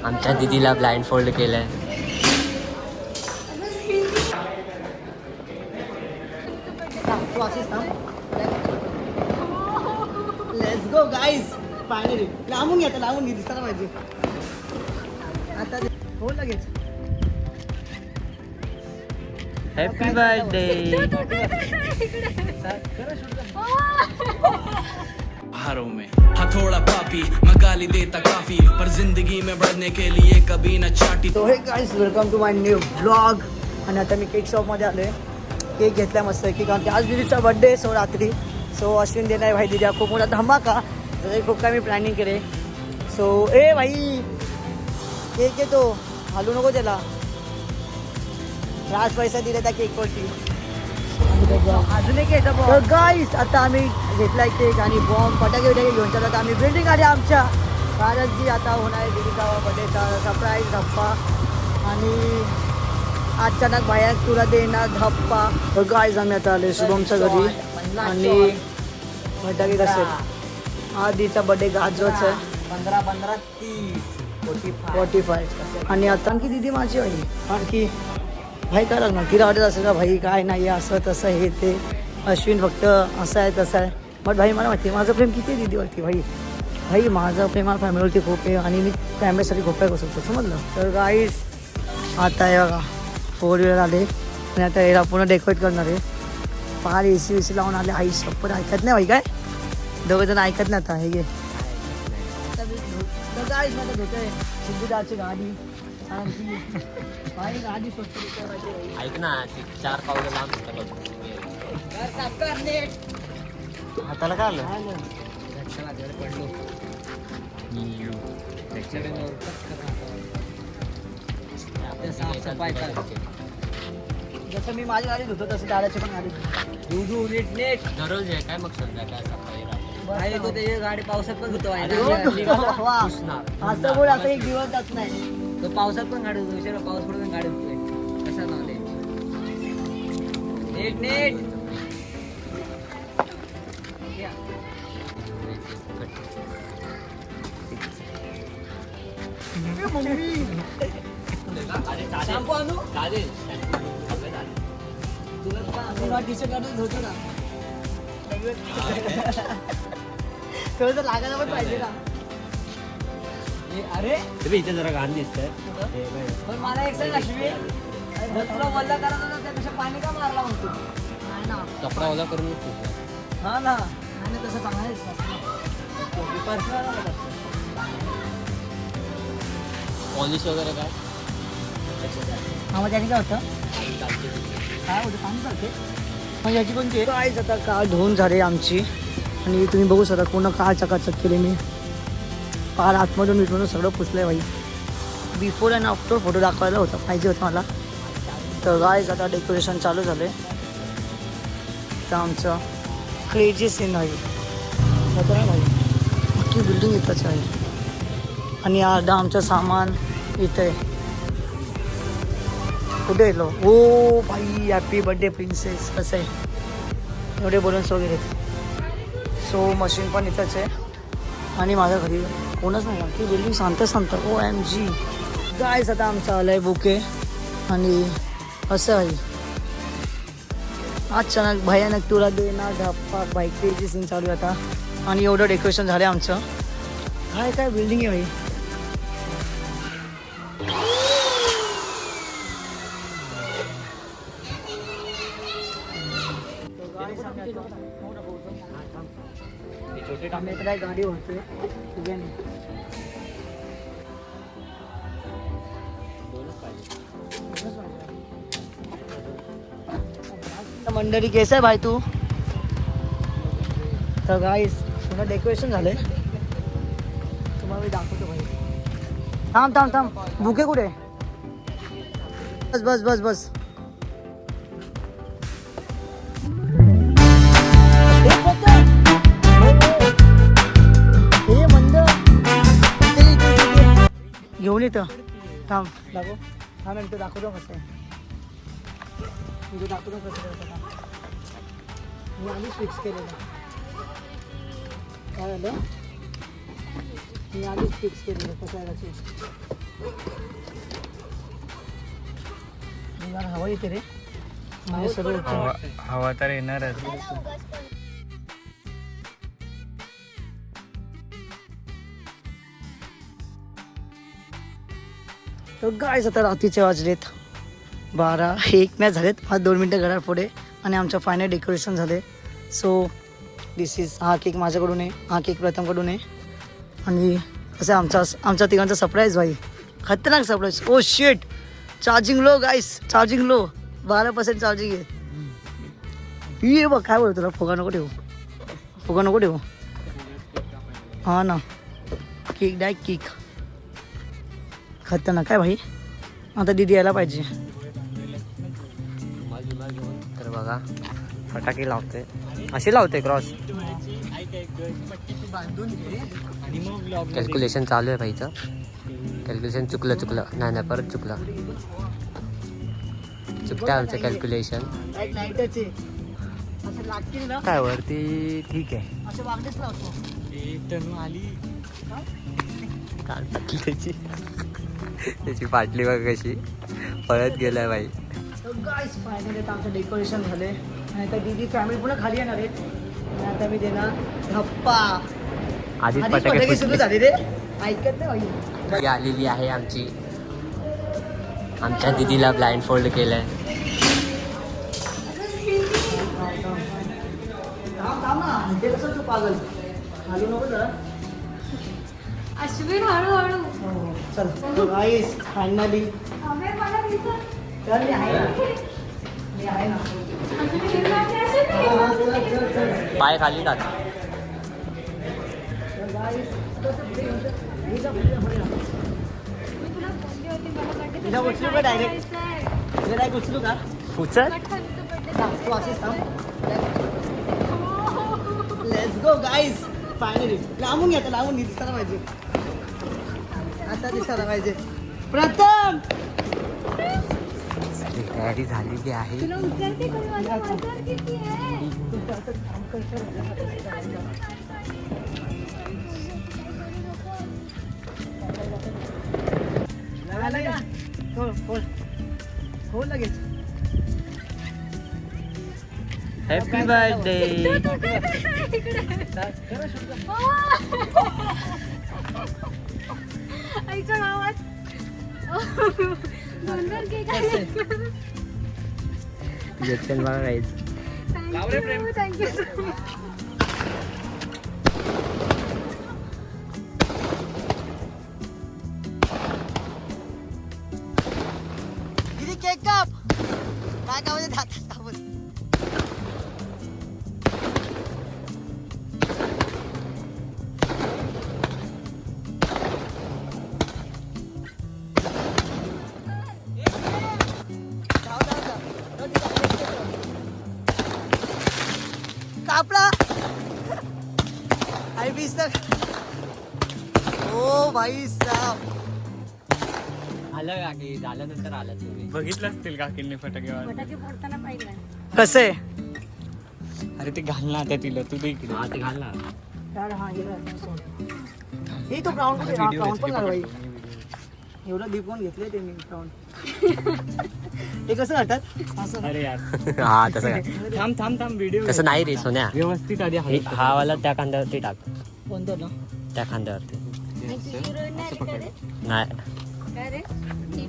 आमच्या दीदीला blind fold केलंय. Let's go guys. Finally लांबून घ्या, लांबून घे, दिसायला पाहिजे. आता हो लगेच. Happy birthday. हारों में हथौड़ा पापी मैं गाली देता काफी पर जिंदगी में बढ़ने के लिए कभी न चाटी. So hey guys, welcome to my new vlog. आणि आता मी केक शॉपमध्ये आलो आहे. केक घेतला मस्त की, कारण की आज दीदीचा बड्डे. सो रात्री अश्विन देणार आहे भाई दीदी खूप मोठा धमाका. त्याचे खूप काय मी प्लॅनिंग केले. सो ए भाई केक येतो, हलू नको त्याला. राज पैसा दिला त्या केकवरती. अजून एक घ्यायचा गाईस. आता आम्ही घेतलाय केक आणि बॉम्ब फटाके घेऊन चालत आम्ही बिल्डिंग आली आमच्या. कारण की आता होणार आहे दीदीचा बड्डेचा सरप्राईज धप्पा. आणि अचानक बाहेर तुला देणार धप्पा. तर गाईस आम्ही आता आले शुभमच्या घरी आणि फटाके कसे. हा दीदीचा बड्डे गाजवाच आहे. 15 30 45. आणि आता आणखी दीदी माझी आई आणखी भाई काय लागणार तिला वाटत असेल का भाई काय नाही असं तसं हे ते. अश्विन फक्त असं आहे तसं आहे. बट भाई मला माहिती माझं प्रेम किती आहे दीदीवरती. भाई माझं प्रेम मला फॅमिलीवरती खूप आहे आणि मी फॅमिलीसाठी खूप काय करू शकतो समजलं. तर गाईस आता आहे बघा 4 व्हीलर आले आणि आता याला पूर्ण डेकोरेट करणार आहे. फार AC लावून आले. आई शप्पथ ऐकत नाही भाई काय दोघं जण ऐकत नाही आता. हे घे गाईस माझं भेटतोय सिद्धूदाची गाडी. गाडी स्वच्छ ऐक ना, 4 पावलं लांब हाताला काय आलं. जसं मी माझी गाडी धुतो तसं दादाची पण गाडी धुतो. नेट दररोज आहे काय मग संध्याकाळ सकाळी गाडी पावसात पण धुतो. पुसणार. असं बोल, असं एक दिवस जात नाही. तो पावसात पण गाडी होतो. विचार पाऊस पडून गाडी होतोय कसा नाव नीट नीट. शॅम्पू आणू तुला टी शर्ट काढून धुतो ना. थोडंसं लागायला पण पाहिजे ना. अरे तुम्ही इथे जरा घाण दिसतंय. पण मला एक सांग अश्विन, तुला वल्ला करायला ना त्यापेक्षा पाणी का मारला म्हणतो. नाही ना कपडा ओला करून हा ना. नाही तसं चांगलं पॉलिश वगैरे काय हा. मग त्याने काय होतं काय होतं पाणी चालते. मग याची कोणती कायच आता कार धुवून झाली आमची. आणि तुम्ही बघू शकता पूर्ण कार चकाचक केली मी. कार आतमधून विटमधून सगळं पुसलं आहे भाई. बिफोर अँड आफ्टर फोटो दाखवायला होता पाहिजे होता मला. तर गाईज आता डेकोरेशन चालू झालं आहे. तर आमचं क्रेजी सीन आहे भाई. मोठी बिल्डिंग इथंच आहे आणि अर्धा आमचं सामान इथं आहे. कुठे येलो ओ भाई हॅपी बर्थडे प्रिन्सेस. कसं आहे एवढे बोलन्स वगैरे. सो मशीन पण इथंच आहे आणि माझ्या घरी कोणच नाही की बिल्डिंग शांत OMG. गाईस आता आमचं आलं आहे बुके आणि असं आहे अचानक भयानक तुला देणार धप्पा. बाईकची सीन चालू आहे आता आणि एवढं डेकोरेशन झालं आहे आमचं. काय बिल्डिंग आहे भाई. गाडी होते मंडळी केस आहे भाई तू. तर गाईस पुन्हा डेकोरेशन झालंय तुम्हाला मी दाखवतो भाई. थांब बुके कुठे. बस घेऊन येतं. थांब नंतर दाखवतो कसं आहे. तुझं दाखवतो कसं करतं. मी आधीच फिक्स केलेलं. काय झालं मी आधीच फिक्स केलेलं कसं आहे. यार हवा येते रे म्हणजे सगळं हवा तर येणारच. तर गाईज आता रात्रीचे वाजलेत 12. 1 मॅच झालेत. आज 2 मिनटं घरात पुढे आणि आमचं फायनल डेकोरेशन झाले. सो दिस इज हा केक माझ्याकडून आहे, हा केक प्रथमकडून आहे आणि असं आमच्या तिघांचा सरप्राईज भाई, खतरनाक surprise. Oh shit, charging low guys, charging low, 12% charging आहे. ये बघ काय बोलतो तुला, फुगा नको ठेवू, फुगा नको ठेवू. हा ना, केक डाय केक खतरनाक काय भाई. आता दीदी यायला पाहिजे. तर बघा फटाके लावते, असे लावते क्रॉस. कॅल्क्युलेशन चालू आहे भाईचं. कॅल्क्युलेशन चुकलं नाही परत चुकलं. चुकतं आमचं कॅल्क्युलेशन. काय वरती ठीक आहे. कान फाटली त्याची फाटली बघ कशी पळत गेलाय बाई. गाईस फायनली आता आमचं डेकोरेशन झाले आणि आता दीदी फॅमिली पुन्हा खाली येणार आहेत आणि आता मी देणार धप्पा. आधीच आधीच फटाके फटाके सुरू फुटले. झाले रे, ऐकत नाही बाई. ही आलेली आहे आमची, आमच्या दीदीला ब्लाइंड फोल्ड केलंय. थांब ना, ते कसं तू पागल खाली नको जरा. अश्विन हळूहळू. चल गाईस फायनली चल मी आहे ना, मी आहे ना. पाय खाली टाक. तिला उचलू का डायरेक्ट, तिला डायरेक्ट उचलू का. उचल. तू असेच थांब. Let's go guys finally. लांबून घ्या, लांबून घे, दिसायला पाहिजे, आता दिसायला पाहिजे. प्रथम तयारी झालेली आहे. तुला उचलते कोणी, माझा वजन किती आहे. खोल लगेच. Happy birthday. आईच्या गावात सुंदर केक आहे. रिएक्शन बघा गाईज. Thank you so much. दीदी केक काप. काय कापायचं ते हातात कापून. कापला. आई बीस तक. ओ भाई साहब, आलं का की झाल्यानंतर आलं तुम्ही. बघितलं असतील काकींनी फटाके वाजवले. फटाके फोडताना पाहिलं. कसं आहे अरे ते घाल ना त्या तिला, तू दे इकडे. हा ते घाल ना. यार. हा हे तो ब्राऊन ब्राऊन पण झालं बाई. एवढं दीप कोण घेतले ते मी ब्राऊन. हे कसं घालतात असं. अरे यार हा तसं काय, थांब व्हिडिओ तसं नाही रे सोन्या. व्यवस्थित आधी हे- हा वाला त्या खांद्यावरती टाक, कोणतं ना. त्या खांद्यावरती. हिरोईन आली का रे? नाही काय रे?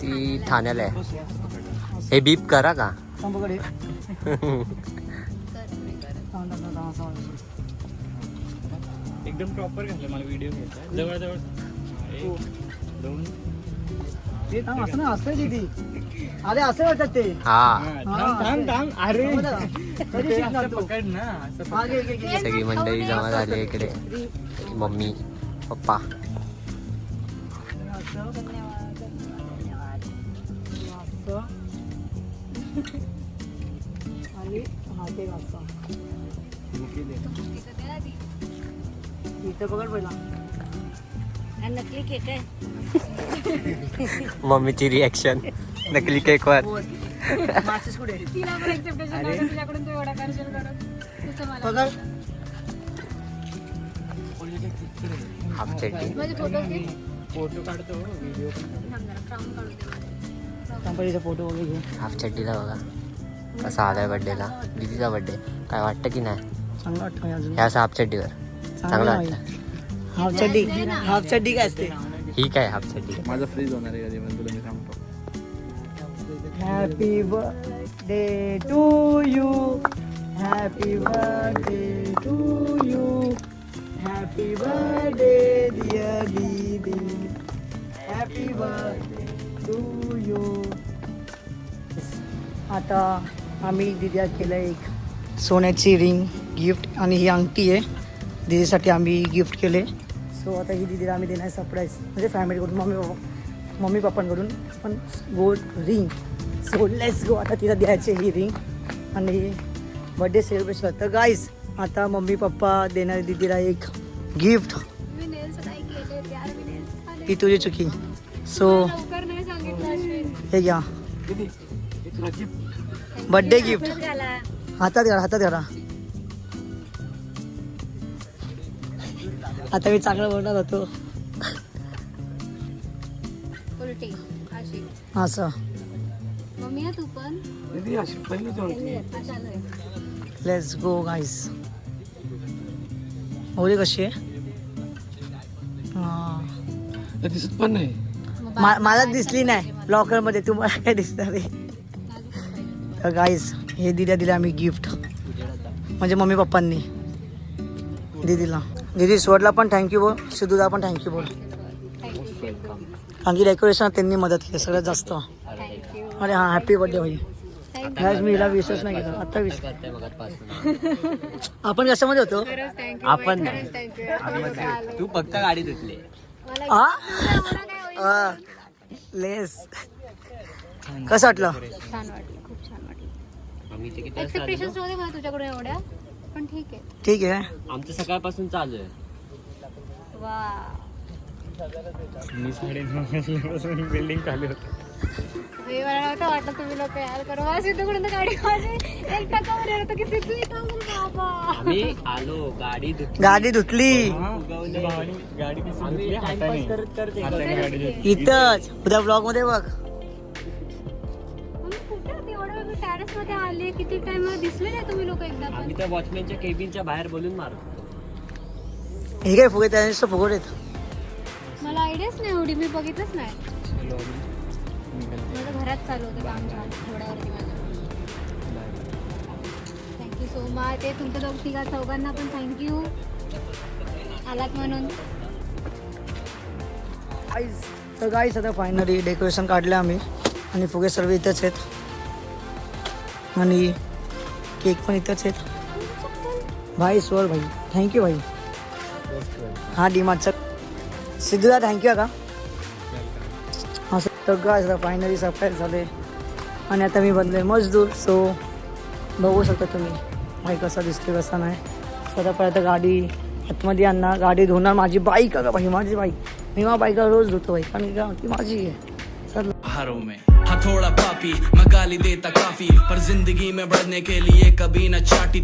ती ठाण्याला आहे. हे बीप करा का. संपकडे एकदम प्रॉपर घातलं. मला व्हिडिओ घ्यायचा जवळ. 1 2. ते थांब असं ना, असं दीदी. अरे असं वाटतात ते. हा थांब. अरे कधी शिकणार तू. पकड ना असं. हा, घे, घे, घे. सगळी मंडळी जमा झाली आहे इकडे. Mummy papa. असं, असं. आणि हा ते असं. इथं पकड पहिला. हा नकली केक आहे. मम्मीची रिॲक्शन नकली केकवर. माचीस कुठे. तिला पण एक्सेप्टेशन नव्हतं तुझ्याकडून, तू एवढा करशील करत. तसं मला पकड. हाफ चड्डी. माझे फोटो घे. फोटो काढतो व्हिडिओ. थांब जरा, crown काढू दे मला. गणपतीचा फोटो वगैरे घेऊ. हाफ चड्डीला बघा कसा आलाय बड्डेला. दीदीचा बड्डे काय वाटतं की नाही चांगलं वाटतं भाई अजून. ह्या असं हाफ चड्डीवर चांगलं भाई. वाटतं. हाफ चड्डी काय असते? ही काय हाफ चड्डी. माझा फ्रीज होणार आहे कधी पण तुला मी सांगतो. Happy birthday to you, happy birthday to you, happy birthday dear didi, happy birthday to you. आता आम्ही दिदीला केलं एक सोन्याची रिंग गिफ्ट आणि ही अंगठी आहे दीदीसाठी आम्ही गिफ्ट केले. सो आता ही दीदीला आम्ही देणार सरप्राईज म्हणजे फॅमिलीकडून मम्मी पप्पांकडून पण gold ring. So let's go. आता तिला द्यायचे ही रिंग आणि बर्थडे सेलिब्रेशन. तर गाईज आता मम्मी पप्पा देणार दीदीला एक गिफ्ट. मी नेल्स नाही केले यार, मी नेल्स खाले. ही तुझी चुकी. सो लवकर नाही सांगितलं अश्विन. हे घ्या बर्थडे गिफ्ट. झाला. हातात घ्या हातात घ्या. आता मी चांगलं बोलणार होतो उलटी अशी. असं. मम्मी आहे तू पण. Let's go guys. होळी कशी आहे? दिसत पण नाही. मला दिसली नाही लॉकर मध्ये, तुम्हाला काय दिसणार आहे? तर गाईज हे दिल्या आम्ही गिफ्ट म्हणजे मम्मी पप्पांनी दीदीला. दीदी स्वरला पण थँक्यू बोल, सिद्धूला पण थँक्यू बोल. कारण की डेकोरेशन त्यांनी मदत केली सगळ्यात जास्त. अरे हां हॅपी बर्थडे भाई. गाईज मी हिला विशेष नाही केलं आता विश. आपण कशामध्ये होतो? आपण तू फक्त गाडी धुतली. लेस कसं वाटलं? छान वाटलं, खूप छान वाटलं. आम्ही ते किती एक्सपेक्टेशन्स नव्हते मला तुझ्याकडून एवढ्या, पण ठीक आहे. ठीक आहे. आमचं सकाळपासून चालू आहे. वा. मी 9:30 वाजल्यापासून बिल्डिंग खाली होतो. हे मला नव्हतं वाटलं तुम्ही लोक यार करू. मला सिद्धूकडून तर गाडी माझी एक टक्कावर येत होतं की सिद्धू इथं बाबा. आम्ही आलो गाडी धुतली. गाडी धुतली भावानी गाडी कशी धुतली? हाताने गाडी धुतली. इथंच उद्या ब्लॉग मध्ये बघ. मम्मी कुठे होती एवढं वेळ? मी टेरेस मध्ये आले किती टाइम मला दिसले नाही तुम्ही लोक एकदा पण. आम्ही त्या वॉचमॅनच्या केबिनच्या बाहेर बोलून मारतो. हे काय फुगे त्याने फुगड येत. मला आयडियाच नाही एवढी, मी बघितलंच नाही. माझं घरात चालू होतं काम छान थोड्यावरती माझं. Thank you so much. ते तुमच्या तिघा चौघांना पण थँक्यू आलात म्हणून. तर गाईस आता फायनली डेकोरेशन काढलं आम्ही आणि फुगे सर्व इथंच आहेत आणि केक पण इथंच आहेत. भाई स्वर भाई थँक्यू भाई. हा डीमार्टचा सिद्धूला थँक्यू का? हां तर गाईस आता फायनली सरप्राईज झाले आणि आता मी बनले मजदूर. सो बघू शकता तुम्ही भाई कसा दिसते कसा नाही. स्वतः परत गाडी आतमध्ये आणणार, गाडी धुणार. माझी बाईक का भाई, माझी बाईक. मी माझ्या बाईकला रोज धुतो भाई कारण का ती माझी आहे. सर हारों में हाँ थोड़ा पापी मैं गाली देता काफी पर जिंदगी में बढ़ने के लिए कभी न चाटी